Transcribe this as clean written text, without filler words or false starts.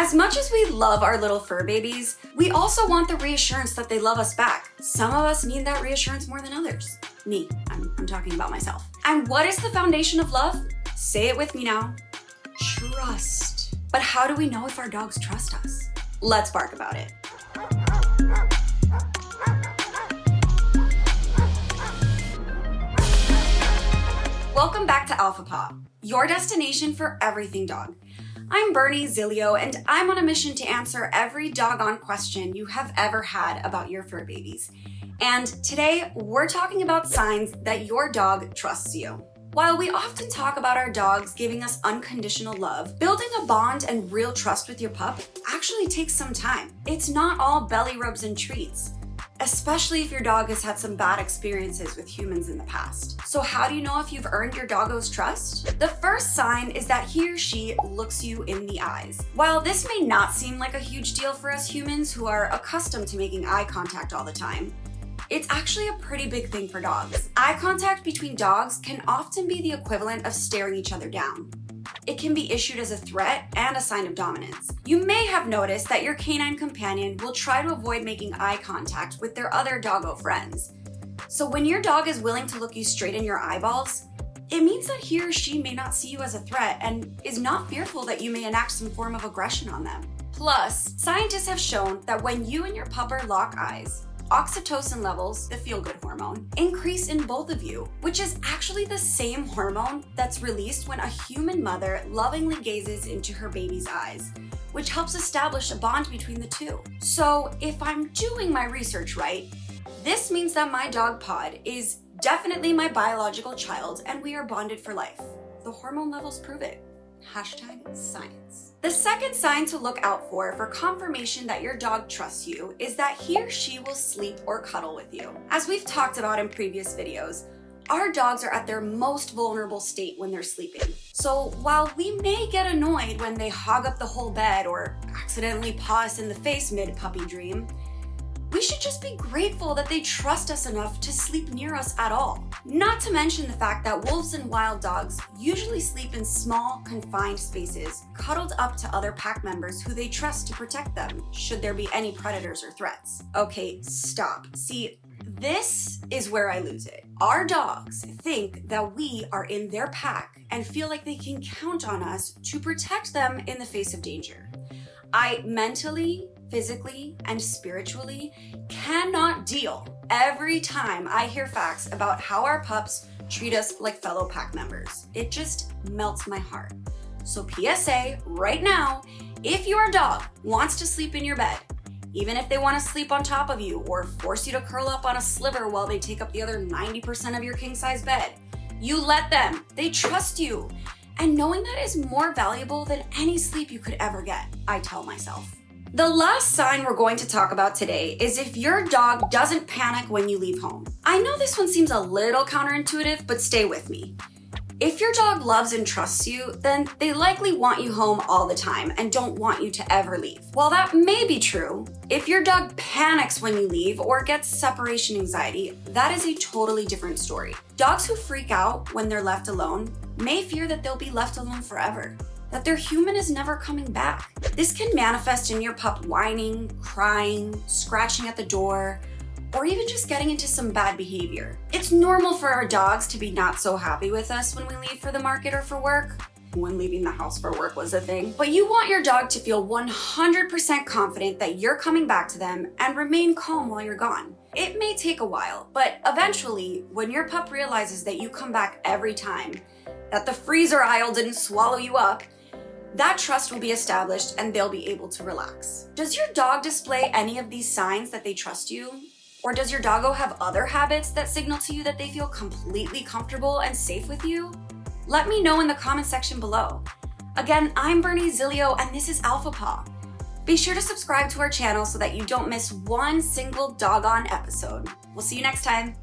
As much as we love our little fur babies, we also want the reassurance that they love us back. Some of us need that reassurance more than others. Me, I'm talking about myself. And what is the foundation of love? Say it with me now. Trust. But how do we know if our dogs trust us? Let's bark about it. Welcome back to Alpha Paw, your destination for everything dog. I'm Bernie Zilio, and I'm on a mission to answer every doggone question you have ever had about your fur babies. And today, we're talking about signs that your dog trusts you. While we often talk about our dogs giving us unconditional love, building a bond and real trust with your pup actually takes some time. It's not all belly rubs and treats, especially if your dog has had some bad experiences with humans in the past. So how do you know if you've earned your doggo's trust? The first sign is that he or she looks you in the eyes. While this may not seem like a huge deal for us humans who are accustomed to making eye contact all the time, it's actually a pretty big thing for dogs. Eye contact between dogs can often be the equivalent of staring each other down. It can be issued as a threat and a sign of dominance. You may have noticed that your canine companion will try to avoid making eye contact with their other doggo friends. So when your dog is willing to look you straight in your eyeballs, it means that he or she may not see you as a threat and is not fearful that you may enact some form of aggression on them. Plus, scientists have shown that when you and your pupper lock eyes, oxytocin levels, the feel-good hormone, increase in both of you, which is actually the same hormone that's released when a human mother lovingly gazes into her baby's eyes, which helps establish a bond between the two. So if I'm doing my research right, this means that my dog Pod is definitely my biological child and we are bonded for life. The hormone levels prove it. #science. The second sign to look out for confirmation that your dog trusts you is that he or she will sleep or cuddle with you. As we've talked about in previous videos, our dogs are at their most vulnerable state when they're sleeping. So while we may get annoyed when they hog up the whole bed or accidentally paw us in the face mid-puppy dream, we should just be grateful that they trust us enough to sleep near us at all. Not to mention the fact that wolves and wild dogs usually sleep in small, confined spaces, cuddled up to other pack members who they trust to protect them, should there be any predators or threats. Okay, stop. See, this is where I lose it. Our dogs think that we are in their pack and feel like they can count on us to protect them in the face of danger. I mentally, physically, and spiritually cannot deal every time I hear facts about how our pups treat us like fellow pack members. It just melts my heart. So PSA right now, if your dog wants to sleep in your bed, even if they want to sleep on top of you or force you to curl up on a sliver while they take up the other 90% of your king-size bed, you let them. They trust you. And knowing that is more valuable than any sleep you could ever get, I tell myself. The last sign we're going to talk about today is if your dog doesn't panic when you leave home. I know this one seems a little counterintuitive, but stay with me. If your dog loves and trusts you, then they likely want you home all the time and don't want you to ever leave. While that may be true, if your dog panics when you leave or gets separation anxiety, that is a totally different story. Dogs who freak out when they're left alone may fear that they'll be left alone forever, that their human is never coming back. This can manifest in your pup whining, crying, scratching at the door, or even just getting into some bad behavior. It's normal for our dogs to be not so happy with us when we leave for the market or for work, when leaving the house for work was a thing. But you want your dog to feel 100% confident that you're coming back to them and remain calm while you're gone. It may take a while, but eventually, when your pup realizes that you come back every time, that the freezer aisle didn't swallow you up, that trust will be established and they'll be able to relax. Does your dog display any of these signs that they trust you? Or does your doggo have other habits that signal to you that they feel completely comfortable and safe with you? Let me know in the comment section below. Again, I'm Bernie Zilio and this is Alpha Paw. Be sure to subscribe to our channel so that you don't miss one single doggone episode. We'll see you next time.